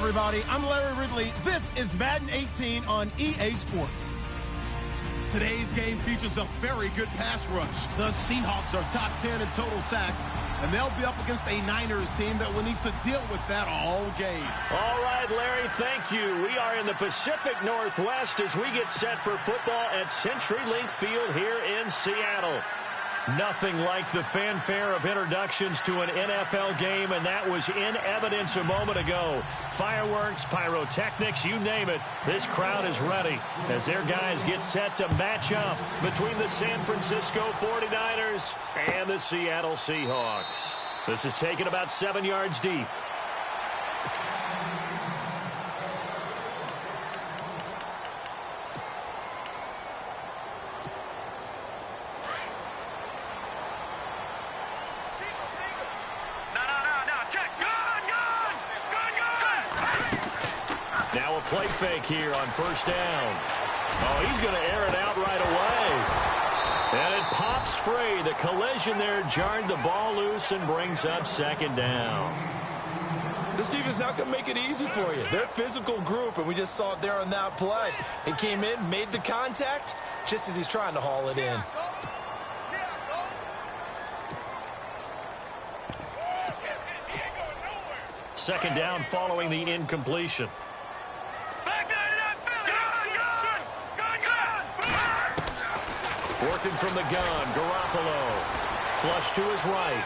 everybody. I'm Larry Ridley. This is Madden 18 on EA Sports. Today's game features a very good pass rush. The Seahawks are top 10 in total sacks, and they'll be up against a Niners team that will need to deal with that all game. All right, Larry, thank you. We are in the Pacific Northwest as we get set for football at CenturyLink Field here in Seattle. Nothing like the fanfare of introductions to an NFL game, and that was in evidence a moment ago. Fireworks, pyrotechnics, you name it. This crowd is ready as their guys get set to match up between the San Francisco 49ers and the Seattle Seahawks. This is taken about 7 yards deep. Now a play fake here on first down. Oh, he's going to air it out right away. And it pops free. The collision there jarred the ball loose and brings up second down. This defense not going to make it easy for you. They're a physical group, and we just saw it there on that play. He came in, made the contact, just as he's trying to haul it in. Second down following the incompletion. Working from the gun, Garoppolo. Flush to his right.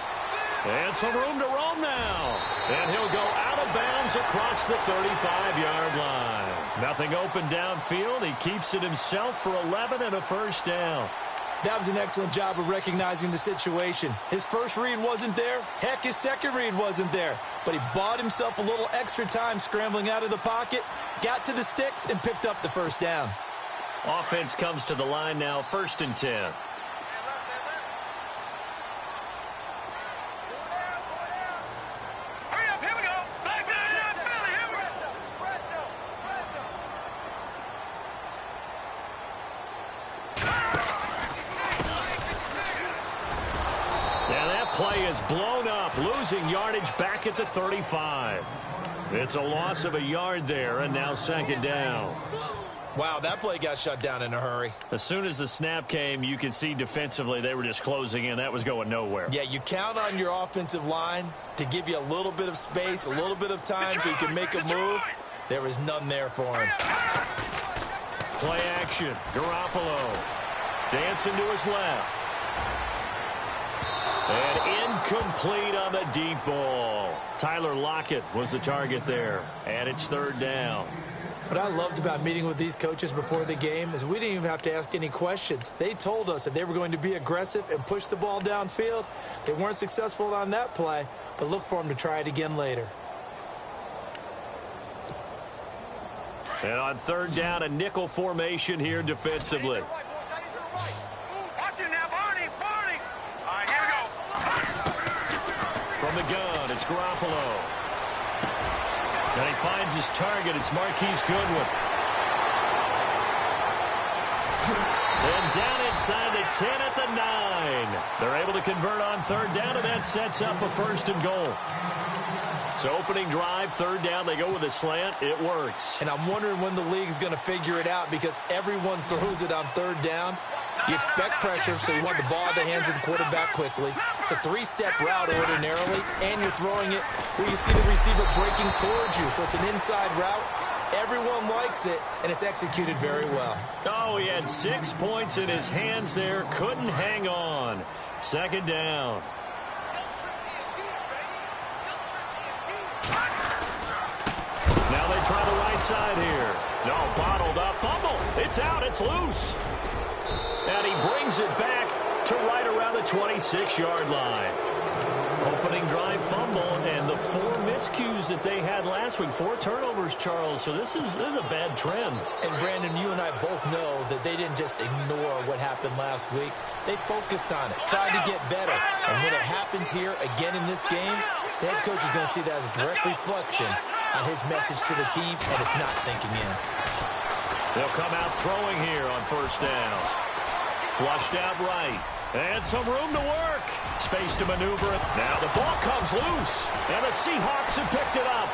And some room to roam now. And he'll go out of bounds across the 35-yard line. Nothing open downfield. He keeps it himself for 11 and a first down. That was an excellent job of recognizing the situation. His first read wasn't there. Heck, his second read wasn't there. But he bought himself a little extra time scrambling out of the pocket, got to the sticks, and picked up the first down. Offense comes to the line now, 1st and 10. Play is blown up, losing yardage back at the 35. It's a loss of a yard there, and now second down. Wow, that play got shut down in a hurry. As soon as the snap came, you could see defensively they were just closing in. That was going nowhere. Yeah, you count on your offensive line to give you a little bit of space, a little bit of time so you can make a move. There was none there for him. Play action. Garoppolo dancing to his left. And incomplete on the deep ball. Tyler Lockett was the target there. And it's third down. What I loved about meeting with these coaches before the game is we didn't even have to ask any questions. They told us that they were going to be aggressive and push the ball downfield. They weren't successful on that play, but look for them to try it again later. And on third down, a nickel formation here defensively. From the gun, it's Garoppolo. And he finds his target. It's Marquise Goodwin. And down inside the 10 at the 9. They're able to convert on third down, and that sets up a 1st and goal. So opening drive, third down, they go with a slant. It works. And I'm wondering when the league's going to figure it out because everyone throws it on third down. You expect pressure, so you want the ball in the hands of the quarterback quickly. It's a 3-step route ordinarily, and you're throwing it where you see the receiver breaking towards you. So it's an inside route. Everyone likes it, and it's executed very well. Oh, he had 6 points in his hands there. Couldn't hang on. Second down. Now they try the right side here. No, bottled up. Fumble. It's out. It's loose. And he brings it back to right around the 26-yard line. Opening drive fumble, and the 4 miscues that they had last week. 4 turnovers, Charles. So this is a bad trend. And, Brandon, you and I both know that they didn't just ignore what happened last week. They focused on it, tried to get better. And when it happens here again in this game, the head coach is going to see that as a direct reflection on his message to the team, and it's not sinking in. They'll come out throwing here on first down. Flushed out right. And some room to work. Space to maneuver it. Now the ball comes loose. And the Seahawks have picked it up.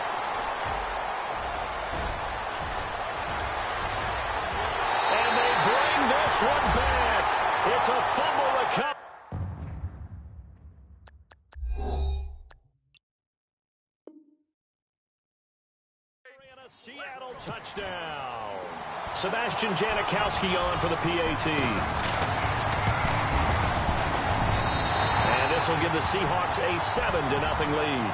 this one back. It's a fumble recovery. Seattle touchdown. Sebastian Janikowski on for the PAT. And this will give the Seahawks a 7-0 lead.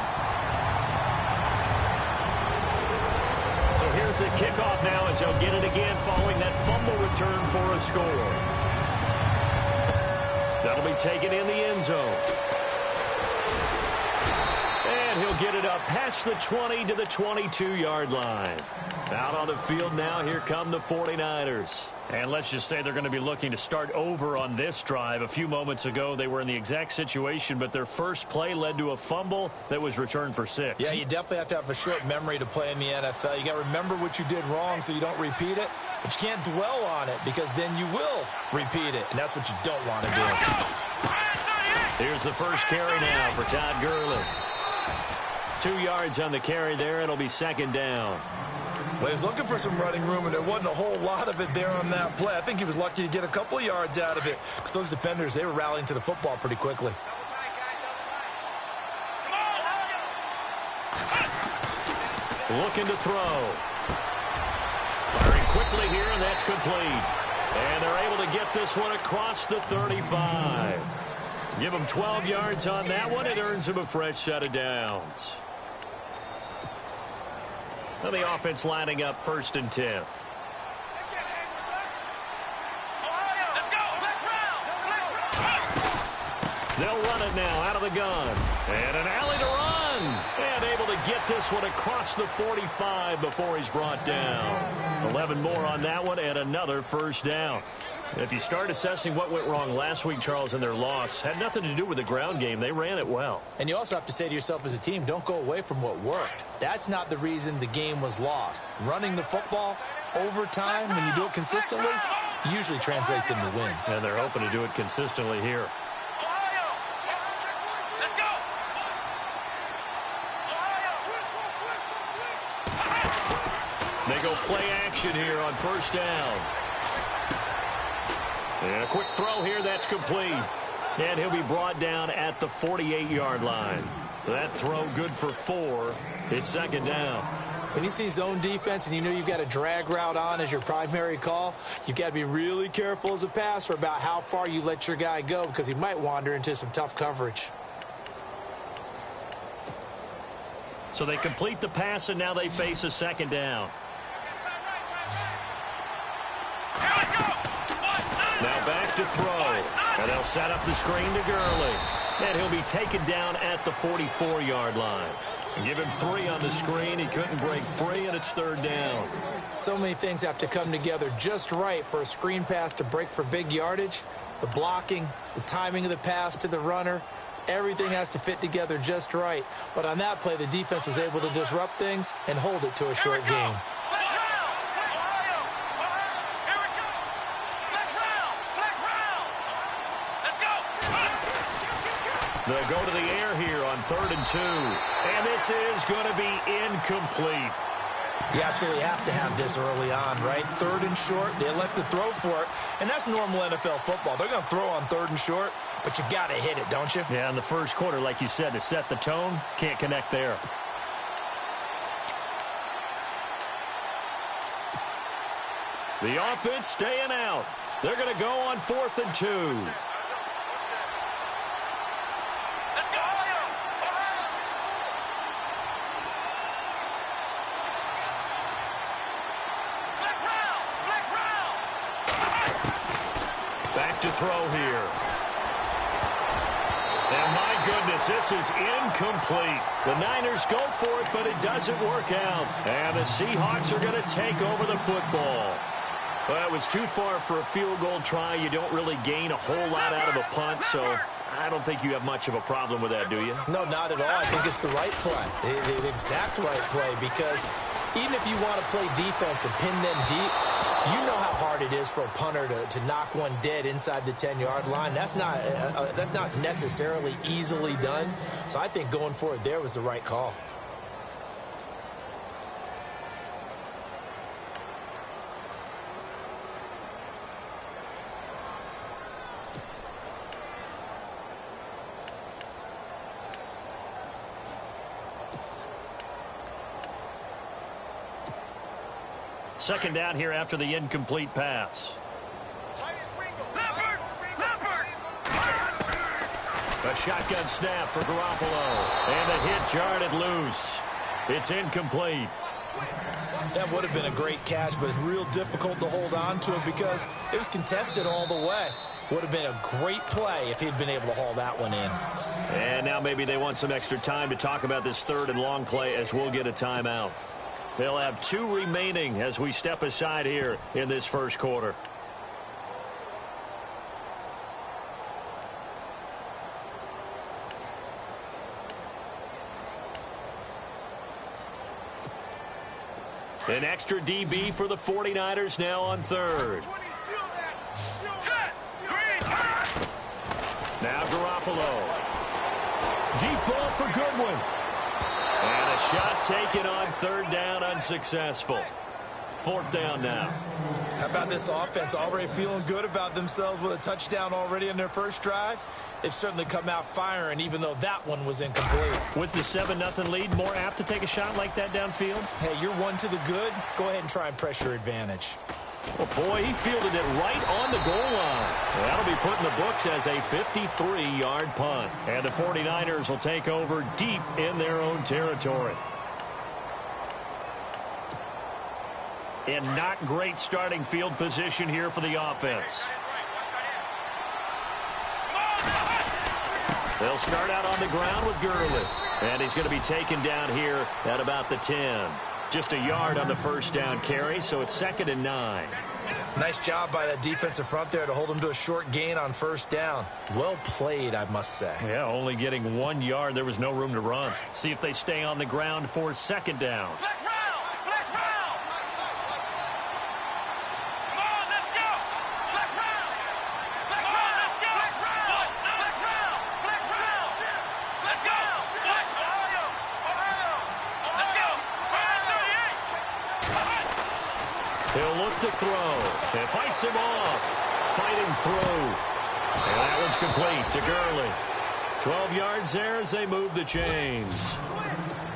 So here's the kickoff now as they'll get it again following that fumble return for a score. That'll be taken in the end zone. And he'll get it up past the 20 to the 22-yard line. Out on the field now, here come the 49ers. And let's just say they're going to be looking to start over on this drive. A few moments ago, they were in the exact situation, but their first play led to a fumble that was returned for 6. Yeah, you definitely have to have a short memory to play in the NFL. You got to remember what you did wrong so you don't repeat it, but you can't dwell on it because then you will repeat it, and that's what you don't want to do. Here's the first carry now for Todd Gurley. 2 yards on the carry there. It'll be second down. Well, he was looking for some running room, and there wasn't a whole lot of it there on that play. I think he was lucky to get a couple of yards out of it because those defenders, they were rallying to the football pretty quickly. Looking to throw. Firing quickly here, and that's complete. And they're able to get this one across the 35. Give him 12 yards on that one. It earns him a fresh set of downs. Now the offense lining up 1st and 10. They'll run it now out of the gun. And an alley to run. And able to get this one across the 45 before he's brought down. 11 more on that one and another first down. If you start assessing what went wrong last week, Charles, in their loss, had nothing to do with the ground game. They ran it well. And you also have to say to yourself as a team, don't go away from what worked. That's not the reason the game was lost. Running the football over time, when you do it consistently, usually translates into wins. And they're hoping to do it consistently here. They go play action here on first down. And a quick throw here, that's complete. And he'll be brought down at the 48-yard line. That throw good for 4. It's second down. When you see zone defense and you know you've got a drag route on as your primary call, you've got to be really careful as a passer about how far you let your guy go because he might wander into some tough coverage. So they complete the pass, and now they face a second down. Now back to throw. And they'll set up the screen to Gurley. And he'll be taken down at the 44-yard line. Give him 3 on the screen. He couldn't break free, and it's third down. So many things have to come together just right for a screen pass to break for big yardage. The blocking, the timing of the pass to the runner, everything has to fit together just right. But on that play, the defense was able to disrupt things and hold it to a short game. They'll go to the air here on 3rd and 2. And this is going to be incomplete. You absolutely have to have this early on, right? 3rd and short, they elect to throw for it. And that's normal NFL football. They're going to throw on 3rd and short, but you've got to hit it, don't you? Yeah, in the first quarter, like you said, to set the tone, can't connect there. The offense staying out. They're going to go on 4th and 2. Back to throw here. And my goodness, this is incomplete. The Niners go for it, but it doesn't work out. And the Seahawks are going to take over the football. Well, it was too far for a field goal try. You don't really gain a whole lot out of a punt, so I don't think you have much of a problem with that, do you? No, not at all. I think it's the right play, the exact right play, because even if you want to play defense and pin them deep, you know how hard it is for a punter to knock one dead inside the 10-yard line. That's not necessarily easily done. So I think going for it there was the right call. Second down here after the incomplete pass. A shotgun snap for Garoppolo. And a hit jarred it loose. It's incomplete. That would have been a great catch, but it's real difficult to hold on to it because it was contested all the way. Would have been a great play if he'd been able to haul that one in. And now maybe they want some extra time to talk about this third and long play as we'll get a timeout. They'll have 2 remaining as we step aside here in this first quarter. An extra DB for the 49ers now on third. Now Garoppolo. Deep ball for Goodwin. And a shot taken on third down, unsuccessful. Fourth down now. How about this offense already feeling good about themselves with a touchdown already in their first drive? They've certainly come out firing, even though that one was incomplete. With the 7-0 lead, more apt to take a shot like that downfield? Hey, you're one to the good. Go ahead and try and pressure advantage. Well, boy, he fielded it right on the goal line. That'll be put in the books as a 53-yard punt. And the 49ers will take over deep in their own territory. And not great starting field position here for the offense. They'll start out on the ground with Gurley. And he's going to be taken down here at about the 10. Just a yard on the first down carry, so it's 2nd and 9. Nice job by that defensive front there to hold him to a short gain on first down. Well played, I must say. Yeah, only getting 1 yard. There was no room to run. See if they stay on the ground for 2nd down. He'll look to throw. And fights him off. Fighting through. And that one's complete to Gurley. 12 yards there as they move the chains.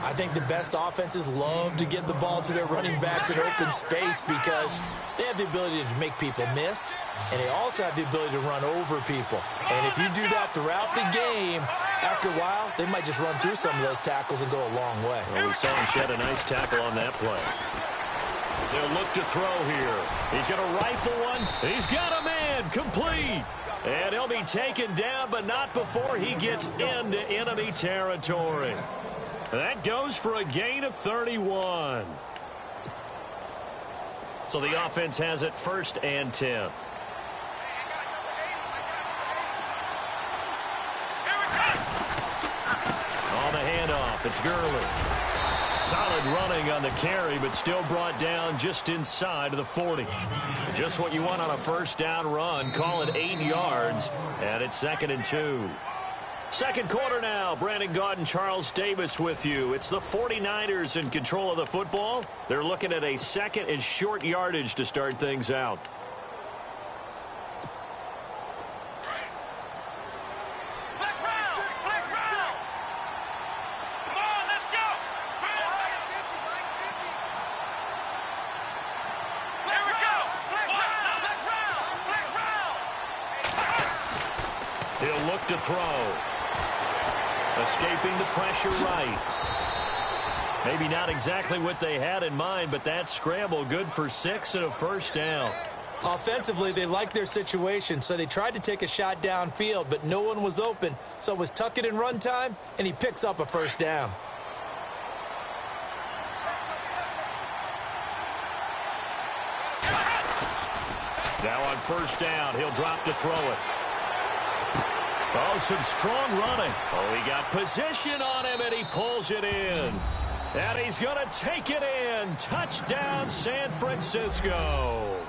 I think the best offenses love to get the ball to their running backs in open space because they have the ability to make people miss, and they also have the ability to run over people. And if you do that throughout the game, after a while, they might just run through some of those tackles and go a long way. Well, we saw him shed a nice tackle on that play. They'll look to throw here. He's going to rifle one. He's got a man. Complete. And he'll be taken down, but not before he gets into enemy territory. That goes for a gain of 31. So the offense has it 1st and 10. On the handoff, it's Gurley. Solid running on the carry, but still brought down just inside of the 40. Just what you want on a first down run. Call it 8 yards, and it's 2nd and 2. Second quarter now. Brandon Gaudin, Charles Davis with you. It's the 49ers in control of the football. They're looking at a 2nd and short yardage to start things out. He'll look to throw. Escaping the pressure right. Maybe not exactly what they had in mind, but that scramble good for 6 and a first down. Offensively, they liked their situation, so they tried to take a shot downfield, but no one was open. So it was tuck it and run time, and he picks up a first down. Now on first down, he'll drop to throw it. Oh, some strong running. Oh, he got position on him, and he pulls it in. And he's going to take it in. Touchdown, San Francisco.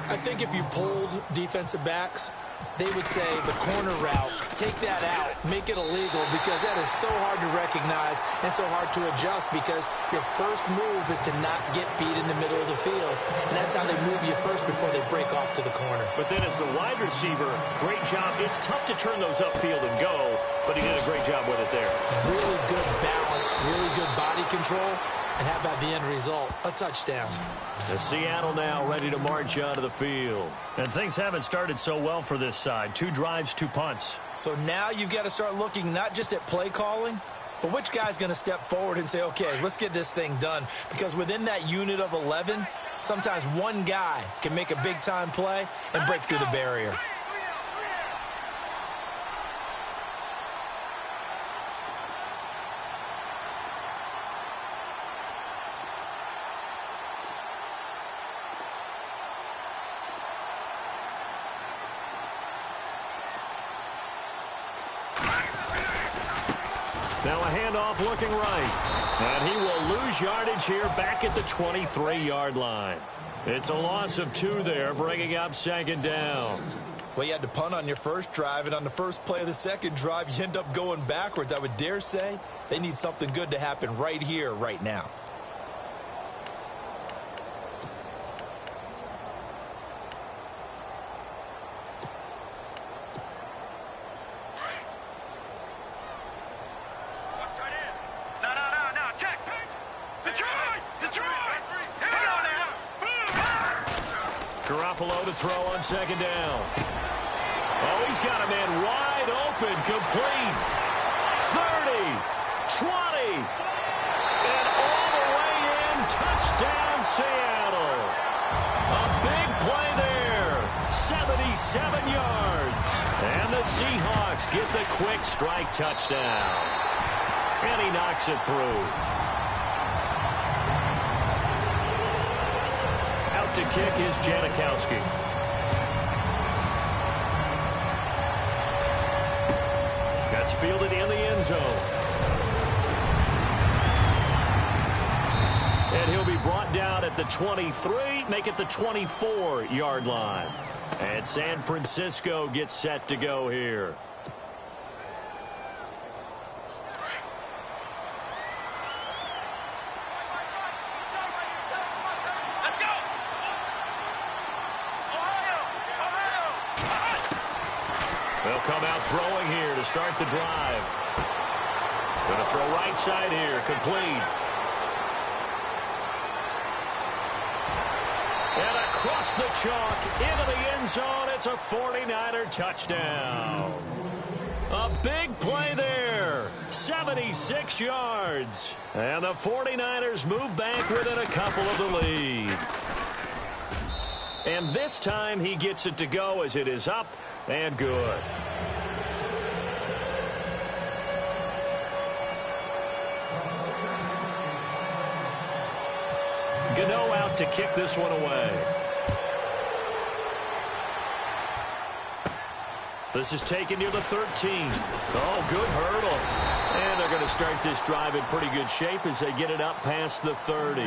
I think if you pulled defensive backs, they would say the corner route, take that out, make it illegal, because that is so hard to recognize and so hard to adjust because your first move is to not get beat in the middle of the field. And that's how they move you first before they break off to the corner. But then as the wide receiver, great job. It's tough to turn those upfield and go, but he did a great job with it there. Really good balance, really good body control. And how about the end result? A touchdown. The Seattle now ready to march onto the field. And things haven't started so well for this side. 2 drives, 2 punts. So now you've got to start looking not just at play calling, but which guy's going to step forward and say, okay, let's get this thing done. Because within that unit of 11, sometimes one guy can make a big-time play and break through the barrier. Now a handoff looking right. And he will lose yardage here back at the 23-yard line. It's a loss of 2 there, bringing up 2nd down. Well, you had to punt on your first drive, and on the first play of the second drive, you end up going backwards. I would dare say they need something good to happen right here, right now. Garoppolo to throw on 2nd down. Oh, he's got a man wide open, complete. 30, 20, and all the way in, touchdown Seattle. A big play there, 77 yards. And the Seahawks get the quick strike touchdown. And he knocks it through. To kick is Janikowski. That's fielded in the end zone. And he'll be brought down at the 23, make it the 24-yard line. And San Francisco gets set to go here. They'll come out throwing here to start the drive. Going to throw right side here, complete. And across the chalk, into the end zone, it's a 49er touchdown. A big play there, 76 yards. And the 49ers move back within a couple of the lead. And this time he gets it to go as it is up and good. Gano out to kick this one away. This is taken near the 13. Oh, good hurdle. And they're going to start this drive in pretty good shape as they get it up past the 30.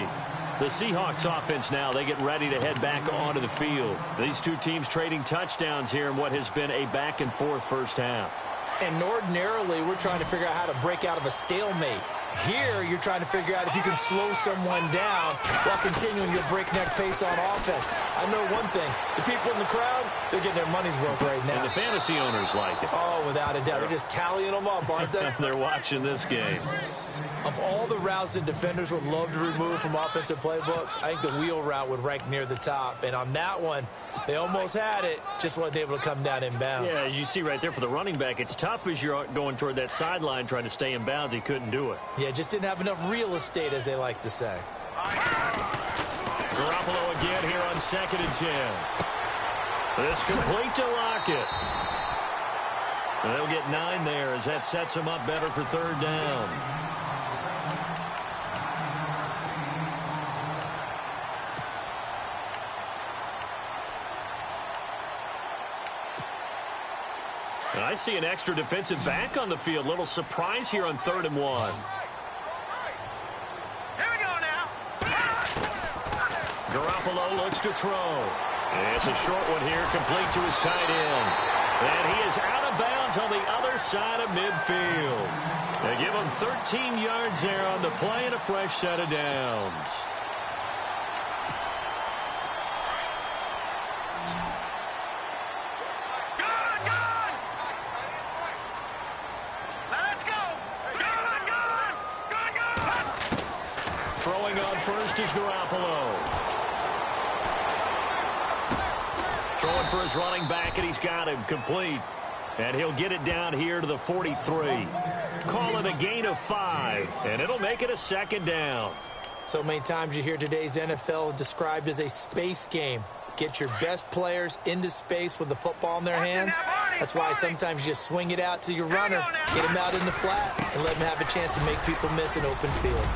The Seahawks offense now, they get ready to head back onto the field. These two teams trading touchdowns here in what has been a back-and-forth first half. And ordinarily, we're trying to figure out how to break out of a stalemate. Here, you're trying to figure out if you can slow someone down while continuing your breakneck pace on offense. I know one thing. The people in the crowd, they're getting their money's worth right now. And the fantasy owners like it. Oh, without a doubt. They're just tallying them up, aren't they? They're watching this game. Of all the routes that defenders would love to remove from offensive playbooks, I think the wheel route would rank near the top. And on that one, they almost had it, just wasn't able to come down in bounds. Yeah, as you see right there for the running back, it's tough as you're going toward that sideline trying to stay in bounds. He couldn't do it. Yeah, just didn't have enough real estate, as they like to say. Garoppolo again here on 2nd and 10. This complete to Lockett. And they'll get 9 there as that sets them up better for 3rd down. I see an extra defensive back on the field. Little surprise here on 3rd and 1. Here we go now. Garoppolo looks to throw. It's a short one here, complete to his tight end. And he is out of bounds on the other side of midfield. They give him 13 yards there on the play and a fresh set of downs. at first is Garoppolo. Throwing for his running back, and he's got him complete. And he'll get it down here to the 43. Call it a gain of 5, and it'll make it a second down. So many times you hear today's NFL described as a space game. Get your best players into space with the football in their hands. That's why sometimes you just swing it out to your runner, get him out in the flat, and let him have a chance to make people miss an open field.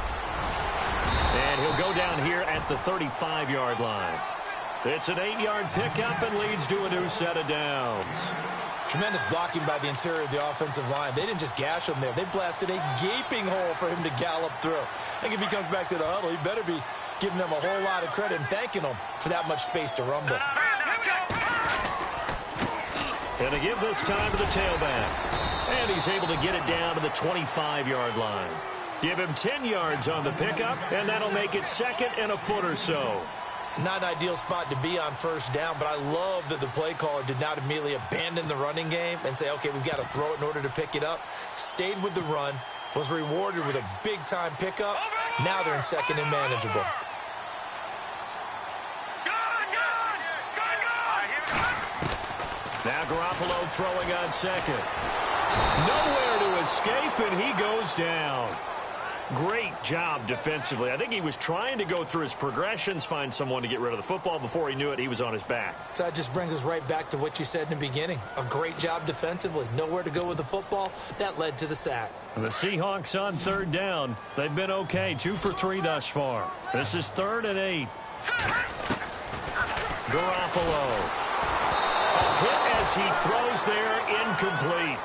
And he'll go down here at the 35-yard line. It's an 8-yard pickup and leads to a new set of downs. Tremendous blocking by the interior of the offensive line. They didn't just gash him there. They blasted a gaping hole for him to gallop through. I think if he comes back to the huddle, he better be giving them a whole lot of credit and thanking them for that much space to rumble. And to give this time to the tailback. And he's able to get it down to the 25-yard line. Give him 10 yards on the pickup, and that'll make it second and a foot or so. Not an ideal spot to be on first down, but I love that the play caller did not immediately abandon the running game and say, okay, we've got to throw it in order to pick it up. Stayed with the run, was rewarded with a big-time pickup. Now they're in second and manageable. Now Garoppolo throwing on second. Nowhere to escape, and he goes down. Great job defensively. I think he was trying to go through his progressions, find someone to get rid of the football. Before he knew it, he was on his back. So that just brings us right back to what you said in the beginning. A great job defensively. Nowhere to go with the football. That led to the sack. And the Seahawks on third down. They've been okay. 2 for 3 thus far. This is 3rd and 8. Garoppolo. A hit as he throws there, incomplete.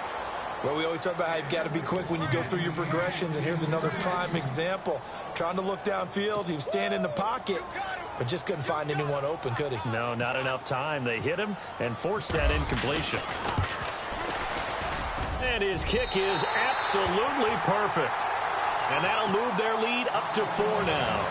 Well, we always talk about how you've got to be quick when you go through your progressions, and here's another prime example. Trying to look downfield, he was standing in the pocket, but just couldn't find anyone open, could he? No, not enough time. They hit him and forced that incompletion. And his kick is absolutely perfect. And that'll move their lead up to 4 now.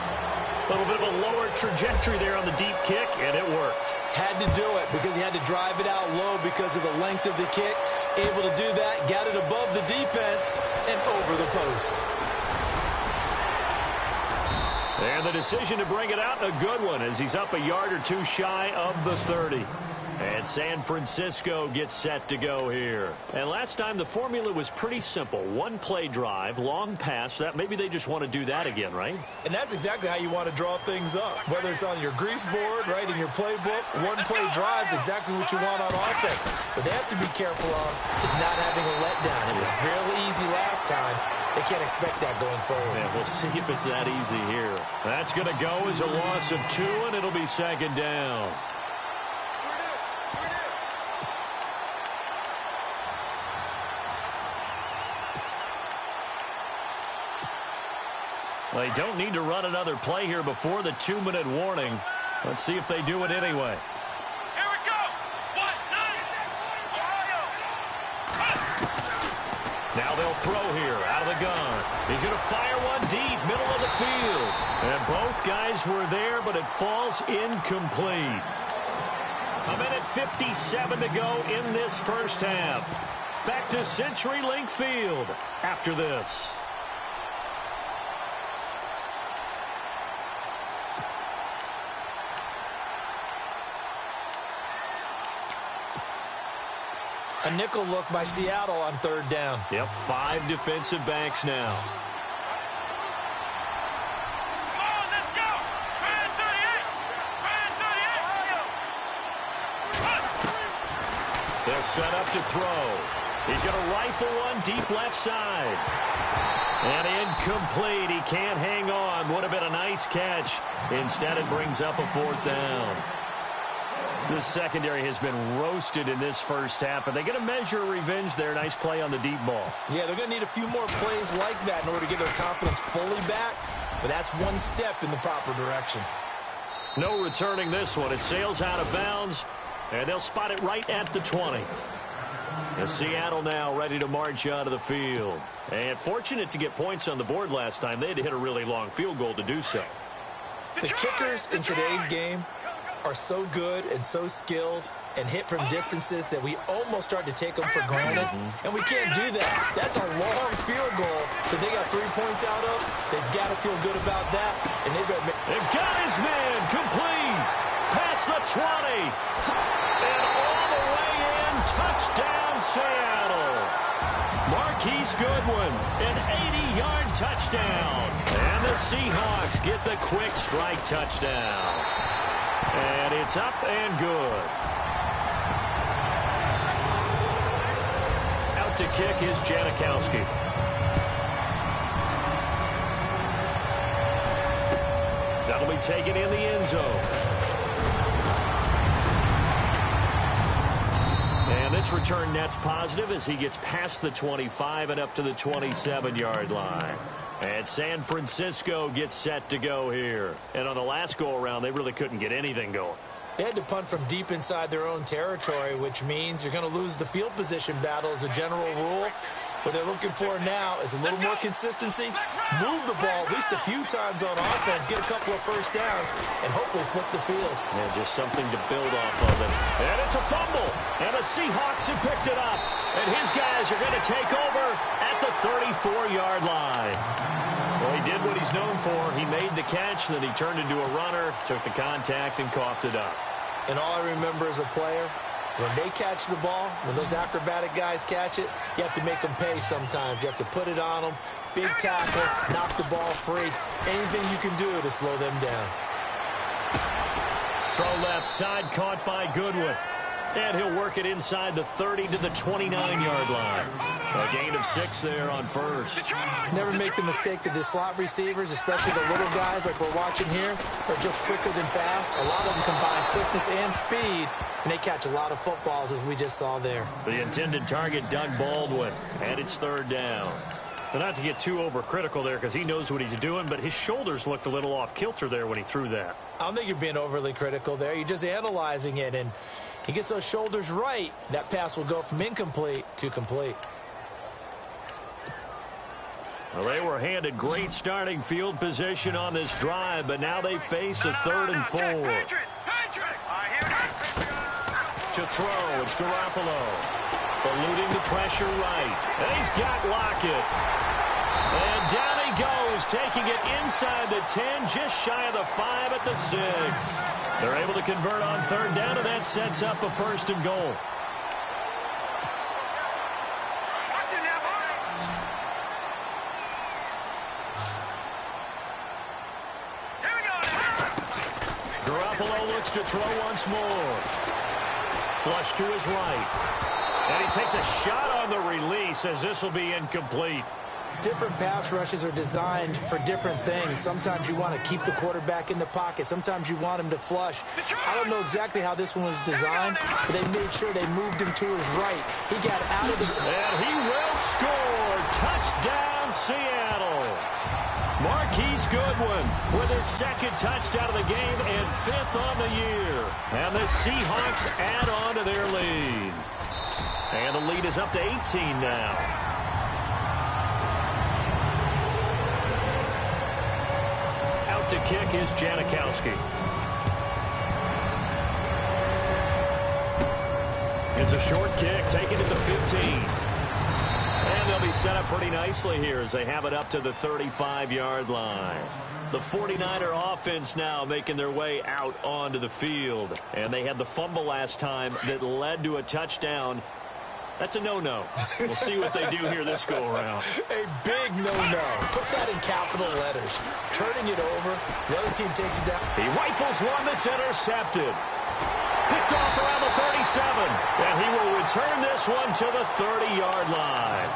A little bit of a lower trajectory there on the deep kick, and it worked. Had to do it because he had to drive it out low because of the length of the kick. Able to do that, got it above the defense and over the post. And the decision to bring it out, a good one, as he's up a yard or 2 shy of the 30. And San Francisco gets set to go here. And last time the formula was pretty simple. 1-play drive, long pass. That maybe they just want to do that again, right? And that's exactly how you want to draw things up. Whether it's on your grease board, right, in your playbook, 1-play drive is exactly what you want on offense. What they have to be careful of is not having a letdown. It was real easy last time. They can't expect that going forward. Yeah, we'll see if it's that easy here. That's going to go as a loss of 2, and it'll be second down. They don't need to run another play here before the 2-minute warning. Let's see if they do it anyway. Here we go. 1, 9. Now they'll throw here out of the gun. He's going to fire one deep, middle of the field. And both guys were there, but it falls incomplete. 1:57 to go in this first half. Back to CenturyLink Field after this. A nickel look by Seattle on third down. Yep, 5 defensive backs now. Come on, let's go. Brand 38. They'll set up to throw. He's going to rifle one deep left side. And incomplete. He can't hang on. Would have been a nice catch. Instead, it brings up a 4th down. The secondary has been roasted in this first half, but they get a measure of revenge there. Nice play on the deep ball. Yeah, they're going to need a few more plays like that in order to get their confidence fully back, but that's one step in the proper direction. No returning this one. It sails out of bounds, and they'll spot it right at the 20. And Seattle now ready to march out of the field. And fortunate to get points on the board last time. They had to hit a really long field goal to do so. The kickers in today's game are so good and so skilled, and hit from distances that we almost start to take them for granted, and we can't do that. That's a long field goal that they got 3 points out of. They've got to feel good about that, and They've got his man complete. Past the 20. And all the way in. Touchdown, Seattle. Marquise Goodwin, an 80-yard touchdown. And the Seahawks get the quick strike touchdown. And it's up and good. Out to kick is Janikowski. That'll be taken in the end zone. And this return net's positive as he gets past the 25 and up to the 27-yard line. And San Francisco gets set to go here. And on the last go-around, they really couldn't get anything going. They had to punt from deep inside their own territory, which means you're going to lose the field position battle as a general rule. What they're looking for now is a little more consistency, move the ball at least a few times on offense, get a couple of first downs, and hopefully flip the field. Yeah, just something to build off of it. And it's a fumble, and the Seahawks have picked it up. And his guys are going to take over at the 34-yard line. Well, he did what he's known for. He made the catch, then he turned into a runner, took the contact, and coughed it up. And all I remember as a player, when they catch the ball, when those acrobatic guys catch it, you have to make them pay sometimes. You have to put it on them, big tackle, knock the ball free. Anything you can do to slow them down. Throw left side, caught by Goodwin. And he'll work it inside the 30 to the 29-yard line. A gain of 6 there on first. Never make the mistake that the slot receivers, especially the little guys like we're watching here, are just quicker than fast. A lot of them combine quickness and speed, and they catch a lot of footballs, as we just saw there. The intended target, Doug Baldwin, and it's third down. But not to get too overcritical there because he knows what he's doing, but his shoulders looked a little off kilter there when he threw that. I don't think you're being overly critical there. You're just analyzing it, and he gets those shoulders right. That pass will go from incomplete to complete. Well, they were handed great starting field position on this drive, but now they face a 3rd and 4. To throw, it's Garoppolo. Eluding the pressure right. And he's got Lockett. And down he goes, taking it inside the 10, just shy of the 5 at the 6. They're able to convert on 3rd down, and that sets up a 1st and goal. Garoppolo looks to throw once more. Flush to his right. And he takes a shot on the release as this will be incomplete. Different pass rushes are designed for different things. Sometimes you want to keep the quarterback in the pocket. Sometimes you want him to flush. I don't know exactly how this one was designed, but they made sure they moved him to his right. He got out of the... And he will score. Touchdown, Seattle. Marquise Goodwin with his 2nd touchdown of the game and 5th on the year. And the Seahawks add on to their lead. And the lead is up to 18 now. Out to kick is Janikowski. It's a short kick, taken at the 15. And they'll be set up pretty nicely here as they have it up to the 35-yard line. The 49er offense now making their way out onto the field. And they had the fumble last time that led to a touchdown. That's a no-no. We'll see what they do here this go-around. A big no-no. Put that in capital letters. Turning it over. The other team takes it down. He rifles one that's intercepted. Picked off around the 37. And he will return this one to the 30-yard line.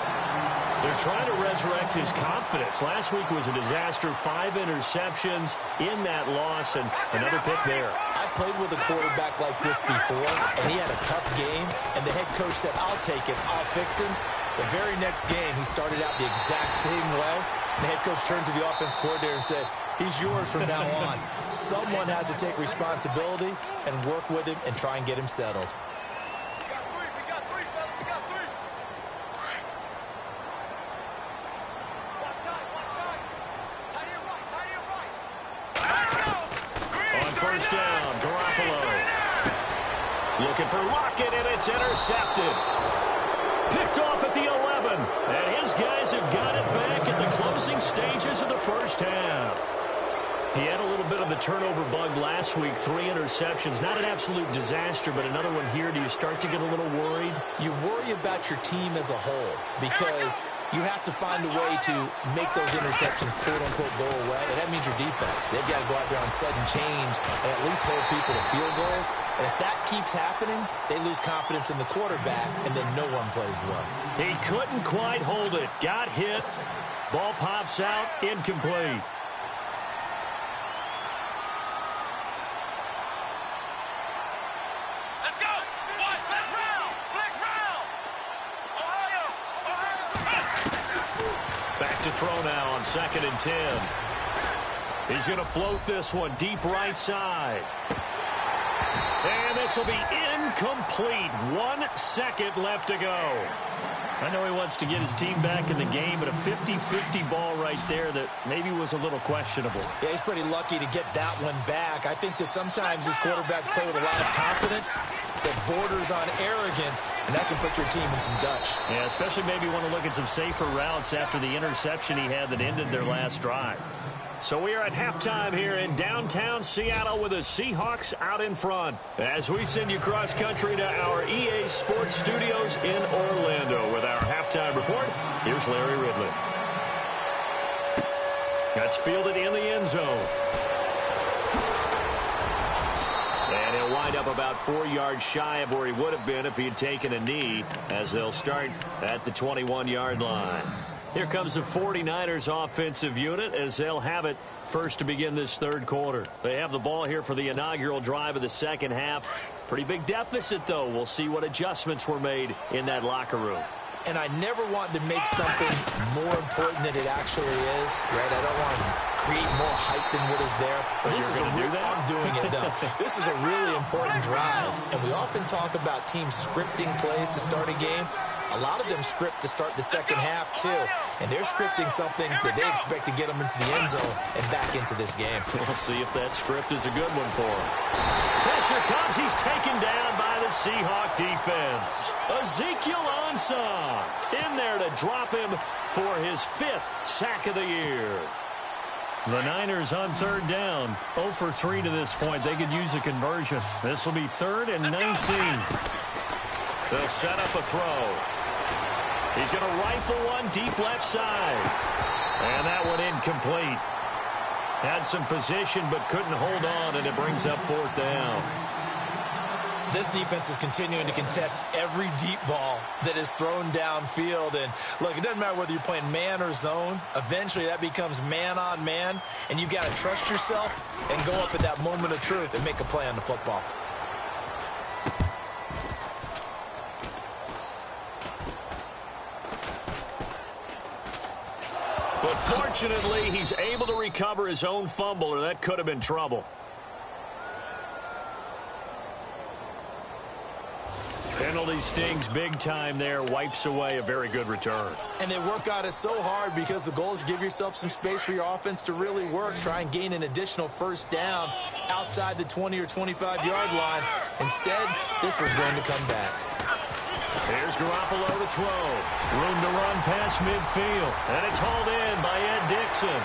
They're trying to resurrect his confidence. Last week was a disaster. 5 interceptions in that loss, and another pick there. I played with a quarterback like this before, and he had a tough game, and the head coach said, I'll take it, I'll fix him. The very next game, he started out the exact same way, and the head coach turned to the offense coordinator and said, he's yours from now on. Someone has to take responsibility and work with him and try and get him settled. Looking for Lockett, and it's intercepted. Picked off at the 11. And his guys have got it back at the closing stages of the first half. He had a little bit of the turnover bug last week, 3 interceptions. Not an absolute disaster, but another one here. Do you start to get a little worried? You worry about your team as a whole because you have to find a way to make those interceptions, quote-unquote, go away. And that means your defense. They've got to go out there on sudden change and at least hold people to field goals. And if that keeps happening, they lose confidence in the quarterback, and then no one plays well. He couldn't quite hold it. Got hit. Ball pops out. Incomplete. Back to throw now on 2nd and 10. He's going to float this one deep right side. And this will be incomplete. 1 second left to go. I know he wants to get his team back in the game, but a 50-50 ball right there that maybe was a little questionable. Yeah, he's pretty lucky to get that one back. I think that sometimes his quarterbacks play with a lot of confidence that borders on arrogance, and that can put your team in some Dutch. Yeah, especially maybe want to look at some safer routes after the interception he had that ended their last drive. So we are at halftime here in downtown Seattle with the Seahawks out in front. As we send you cross-country to our EA Sports Studios in Orlando with our halftime report, here's Larry Ridley. That's fielded in the end zone. And he'll wind up about 4 yards shy of where he would have been if he had taken a knee, as they'll start at the 21-yard line. Here comes the 49ers offensive unit as they'll have it first to begin this third quarter. They have the ball here for the inaugural drive of the second half. Pretty big deficit, though. We'll see what adjustments were made in that locker room. And I never want to make something more important than it actually is, right? I don't want to create more hype than what is there. But this is I'm doing it, though. This is a really important drive. And we often talk about teams scripting plays to start a game. A lot of them script to start the second half, too. And they're scripting something that they expect to get them into the end zone and back into this game. We'll see if that script is a good one for him. Pressure comes. He's taken down by the Seahawk defense. Ezekiel Ansah in there to drop him for his 5th sack of the year. The Niners on third down. 0 for 3 to this point. They could use a conversion. This will be 3rd and 19. They'll set up a throw. He's going to rifle one deep left side. And that one incomplete. Had some position but couldn't hold on, and it brings up 4th down. This defense is continuing to contest every deep ball that is thrown downfield. And, look, it doesn't matter whether you're playing man or zone. Eventually, that becomes man-on-man, and you've got to trust yourself and go up at that moment of truth and make a play on the football. But fortunately, he's able to recover his own fumble, or that could have been trouble. Penalty stings big time there, wipes away a very good return. And they work on it so hard because the goal is to give yourself some space for your offense to really work. Try and gain an additional first down outside the 20 or 25-yard line. Instead, this one's going to come back. Here's Garoppolo to throw. Room to run past midfield. And it's hauled in by Ed Dixon.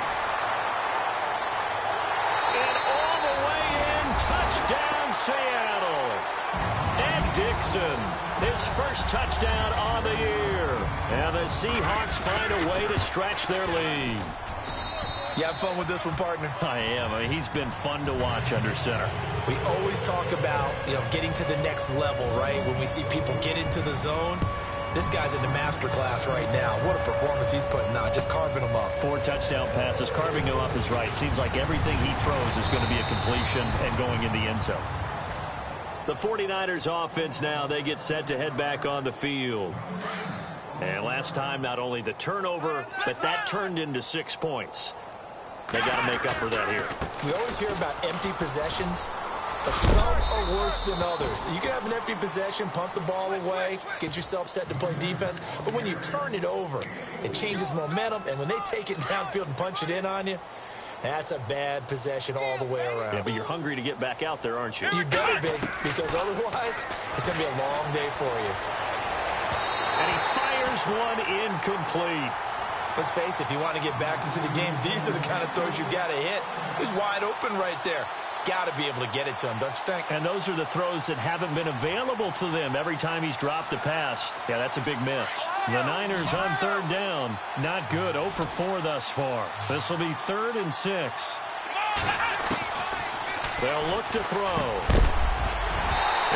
And all the way in, touchdown Seattle. Ed Dixon, his first touchdown on the year. And the Seahawks find a way to stretch their lead. You have fun with this one, partner? I am. I mean, he's been fun to watch under center. We always talk about, getting to the next level, right? When we see people get into the zone, this guy's in the master class right now. What a performance he's putting on, just carving them up. 4 touchdown passes. Carving him up is right. Seems like everything he throws is going to be a completion and going in the end zone. The 49ers offense now, they get set to head back on the field. And last time, not only the turnover, but that turned into 6 points. They got to make up for that here. We always hear about empty possessions, but some are worse than others. You can have an empty possession, punt the ball away, get yourself set to play defense, but when you turn it over, it changes momentum, and when they take it downfield and punch it in on you, That's a bad possession all the way around. Yeah, but you're hungry to get back out there, aren't you? You better be, because otherwise it's going to be a long day for you. And he fires one incomplete. Let's face it, if you want to get back into the game, these are the kind of throws you got to hit. He's wide open right there. Got to be able to get it to him, don't you think? And those are the throws that haven't been available to them every time he's dropped a pass. Yeah, that's a big miss. The Niners on third down. Not good. 0 for 4 thus far. This will be 3rd and 6. They'll look to throw.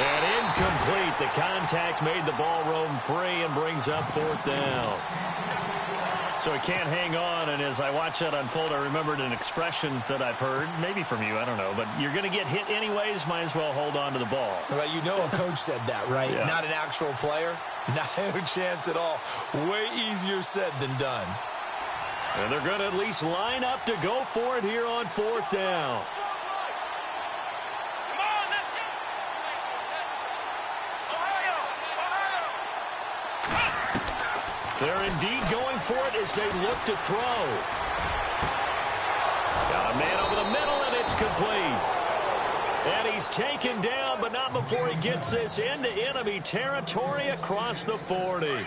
And incomplete. The contact made the ball roam free and brings up 4th down. So he can't hang on, and as I watch that unfold, I remembered an expression that I've heard, maybe from you, I don't know, but you're going to get hit anyways, might as well hold on to the ball. Well, you know a coach said that, right? Yeah. Not an actual player. Not a chance at all. Way easier said than done. And they're going to at least line up to go for it here on 4th down. They're indeed going for it as they look to throw. Got a man over the middle, and it's complete. And he's taken down, but not before he gets this into enemy territory across the 40.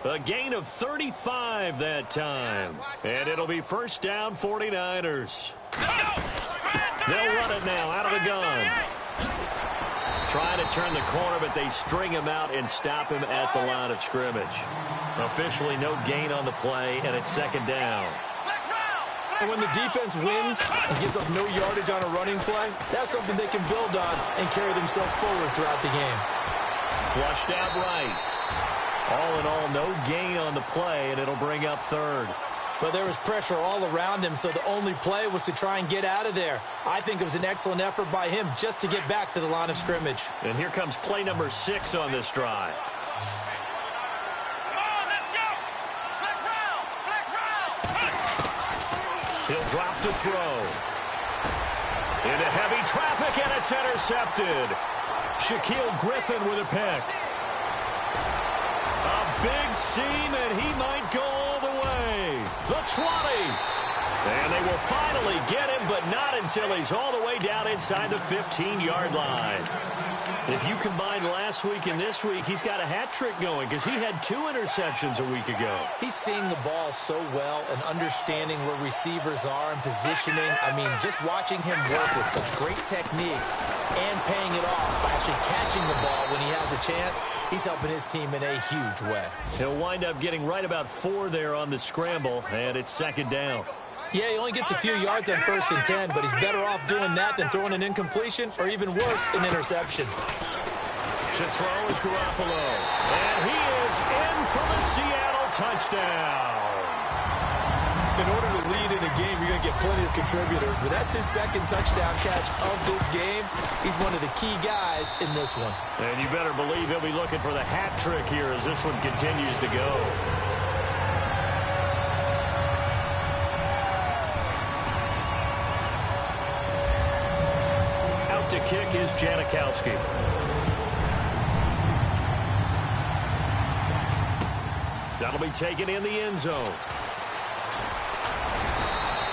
A gain of 35 that time. And it'll be 1st down, 49ers. They'll run it now out of the gun. Trying to turn the corner, but they string him out and stop him at the line of scrimmage. Officially no gain on the play, and it's 2nd down. And when the defense wins and gives up no yardage on a running play, that's something they can build on and carry themselves forward throughout the game. Flushed out right. All in all, no gain on the play, and it'll bring up 3rd. But there was pressure all around him, so the only play was to try and get out of there. I think it was an excellent effort by him just to get back to the line of scrimmage. And here comes play number 6 on this drive. He'll drop to throw. Into heavy traffic, and it's intercepted. Shaquille Griffin with a pick. A big seam, and he might go all the way. The 20. And they will finally get him, but not until he's all the way down inside the 15-yard line. If you combine last week and this week, he's got a hat trick going because he had 2 interceptions a week ago. He's seeing the ball so well and understanding where receivers are and positioning. I mean, just watching him work with such great technique and paying it off by actually catching the ball when he has a chance, he's helping his team in a huge way. He'll wind up getting right about 4 there on the scramble, and it's 2nd down. Yeah, he only gets a few yards on 1st and 10, but he's better off doing that than throwing an incompletion or even worse, an interception. To throw is Garoppolo. And he is in for the Seattle touchdown. In order to lead in a game, you're going to get plenty of contributors, but that's his 2nd touchdown catch of this game. He's one of the key guys in this one. And you better believe he'll be looking for the hat trick here as this one continues to go. To kick is Janikowski. That'll be taken in the end zone.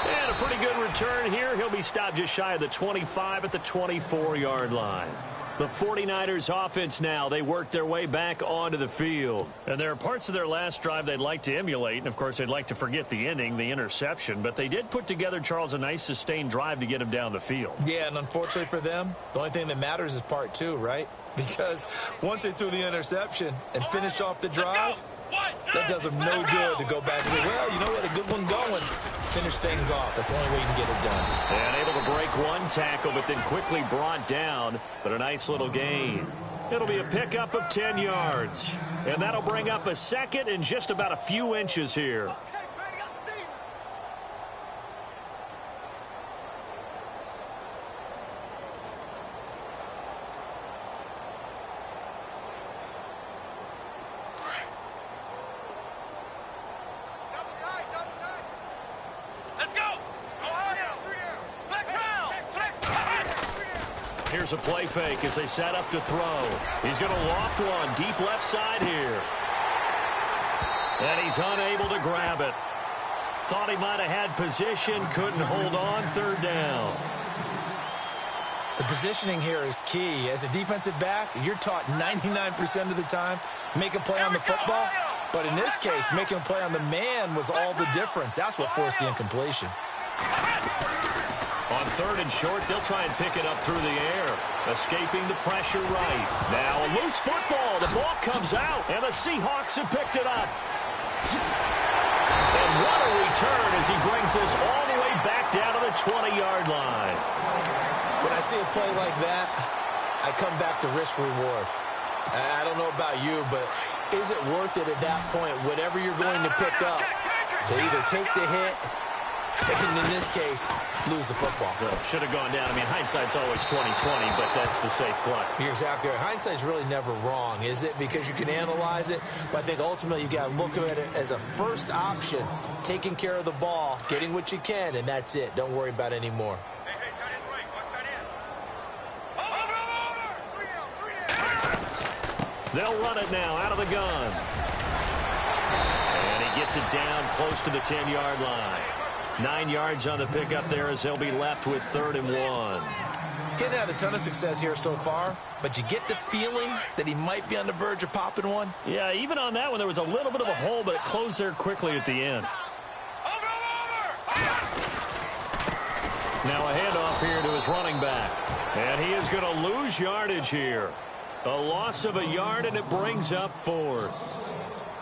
And a pretty good return here. He'll be stopped just shy of the 25 at the 24-yard line. The 49ers offense now, they work their way back onto the field. And there are parts of their last drive they'd like to emulate. And, of course, they'd like to forget the ending, the interception. But they did put together, Charles, a nice sustained drive to get him down the field. Yeah, and unfortunately for them, the only thing that matters is part 2, right? Because once they threw the interception and finished off the drive, that does them no good to go back and say, well, you know, we had a good one going. Finish things off. That's the only way you can get it done. And able to break 1 tackle, but then quickly brought down. But a nice little gain. It'll be a pickup of 10 yards. And that'll bring up a 2nd and just about a few inches here. Here's a play fake as they set up to throw. He's going to loft one deep left side here. And he's unable to grab it. Thought he might have had position, couldn't hold on, third down. The positioning here is key. As a defensive back, you're taught 99% of the time, make a play on the football. But in this case, making a play on the man was all the difference. That's what forced the incompletion. On third and short, they'll try and pick it up through the air. Escaping the pressure right. Now a loose football. The ball comes out, and the Seahawks have picked it up. And what a return as he brings us all the way back down to the 20-yard line. When I see a play like that, I come back to risk-reward. I don't know about you, but is it worth it at that point, whatever you're going to pick up, to either take the hit, and in this case, lose the football? Well, should have gone down. I mean, hindsight's always 20/20, but that's the safe play. You're exactly right. Hindsight's really never wrong, is it? Because you can analyze it, but I think ultimately you got to look at it as a first option, taking care of the ball, getting what you can, and that's it. Don't worry about any more. They'll run it now out of the gun. And he gets it down close to the 10-yard line. 9 yards on the pickup there as they'll be left with 3rd and 1. Getting had a ton of success here so far, but you get the feeling that he might be on the verge of popping one. Yeah, even on that one, there was a little bit of a hole, but it closed there quickly at the end. Now a handoff here to his running back. And he is going to lose yardage here. A loss of a yard, and it brings up 4th.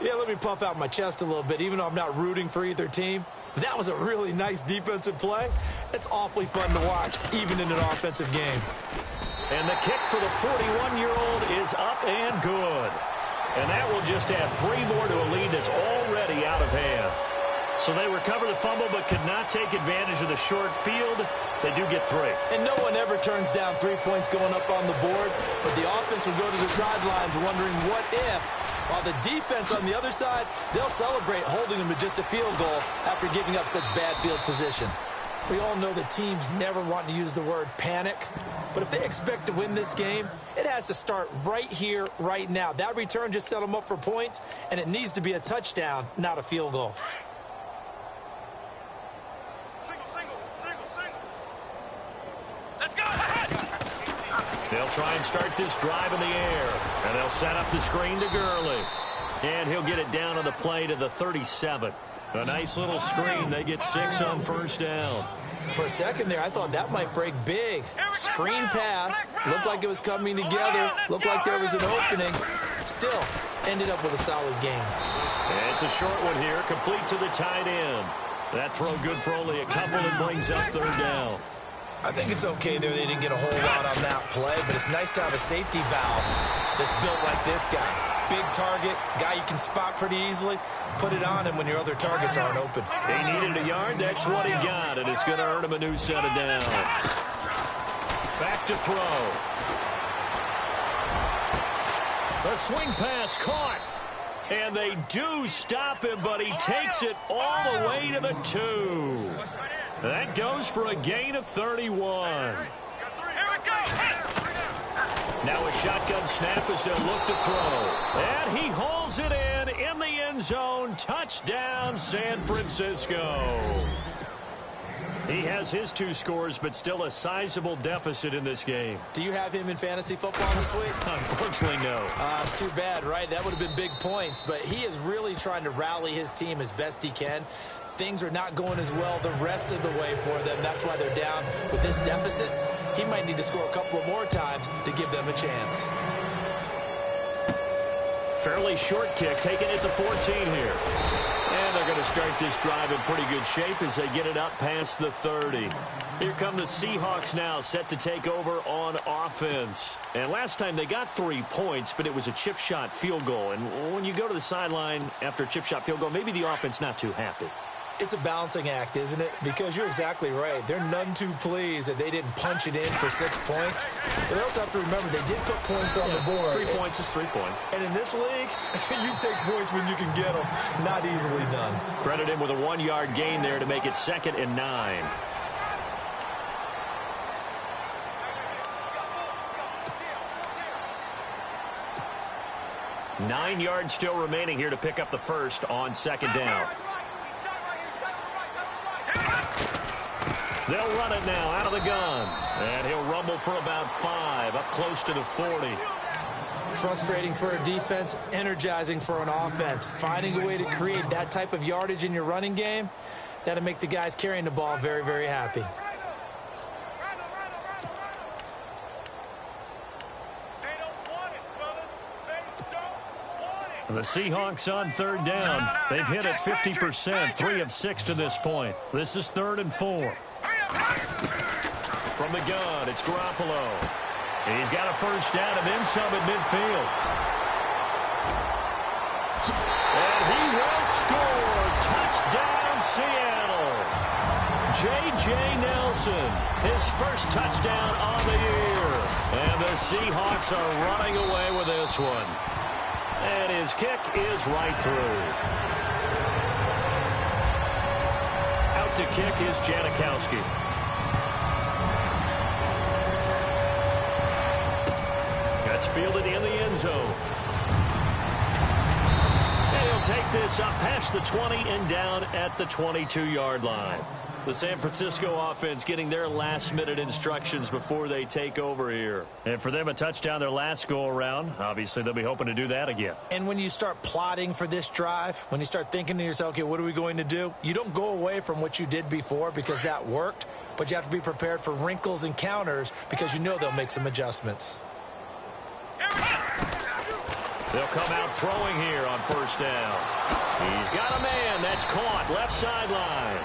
Yeah, let me puff out my chest a little bit, even though I'm not rooting for either team. That was a really nice defensive play. It's awfully fun to watch, even in an offensive game. And the kick for the 41-year-old is up and good. And that will just add 3 more to a lead that's already out of hand. So they recover the fumble but could not take advantage of the short field. They do get 3. And no one ever turns down 3 points going up on the board, but the offense will go to the sidelines wondering what if, while the defense on the other side, they'll celebrate holding them to just a field goal after giving up such bad field position. We all know that teams never want to use the word panic, but if they expect to win this game, it has to start right here, right now. That return just set them up for points, and it needs to be a touchdown, not a field goal. They'll try and start this drive in the air. And they'll set up the screen to Gurley. And he'll get it down on the play to the 37. A nice little screen. They get 6 on 1st down. For a second there, I thought that might break big. Screen pass. Looked like it was coming together. Looked like there was an opening. Still, ended up with a solid game. And it's a short one here. Complete to the tight end. That throw good for only a couple and brings up 3rd down. I think it's okay there they didn't get a whole lot on that play, but it's nice to have a safety valve that's built like this guy. Big target, guy you can spot pretty easily. Put it on him when your other targets aren't open. He needed a yard. That's what he got, and it's going to earn him a new set of downs. Back to throw. The swing pass caught. And they do stop him, but he takes it all the way to the 2. That goes for a gain of 31. Now a shotgun snap as they'll look to throw. And he hauls it in the end zone. Touchdown, San Francisco. He has his 2 scores, but still a sizable deficit in this game. Do you have him in fantasy football this week? Unfortunately, no. It's too bad, right? That would have been big points, but he is really trying to rally his team as best he can. Things are not going as well the rest of the way for them. That's why they're down with this deficit. He might need to score a couple of more times to give them a chance. Fairly short kick, taking it to 14 here. And they're going to start this drive in pretty good shape as they get it up past the 30. Here come the Seahawks now, set to take over on offense. And last time they got 3 points, but it was a chip shot field goal. And when you go to the sideline after a chip shot field goal, maybe the offense not too happy. It's a balancing act, isn't it? Because you're exactly right. They're none too pleased that they didn't punch it in for 6 points. But they also have to remember they did put points on the board. 3 points is 3 points. And in this league, you take points when you can get them. Not easily done. Credit him with a 1-yard gain there to make it 2nd and 9. $9 yards still remaining here to pick up the first on 2nd down. They'll run it now out of the gun. And he'll rumble for about 5, up close to the 40. Frustrating for a defense, energizing for an offense. Finding a way to create that type of yardage in your running game, that'll make the guys carrying the ball very, very happy. The Seahawks on 3rd down. They've hit it 50%, 3 of 6 to this point. This is 3rd and 4. From the gun, it's Garoppolo. He's got a first down and then some at midfield. And he will score. Touchdown, Seattle. J.J. Nelson, his first touchdown on the year. And the Seahawks are running away with this one. And his kick is right through. Out to kick is Janikowski. That's fielded in the end zone. And he'll take this up past the 20 and down at the 22-yard line. The San Francisco offense getting their last-minute instructions before they take over here. And for them, a touchdown their last go-around. Obviously, they'll be hoping to do that again. And when you start plotting for this drive, when you start thinking to yourself, okay, what are we going to do? You don't go away from what you did before because that worked, but you have to be prepared for wrinkles and counters because you know they'll make some adjustments. They'll come out throwing here on first down. He's got a man that's caught left sideline.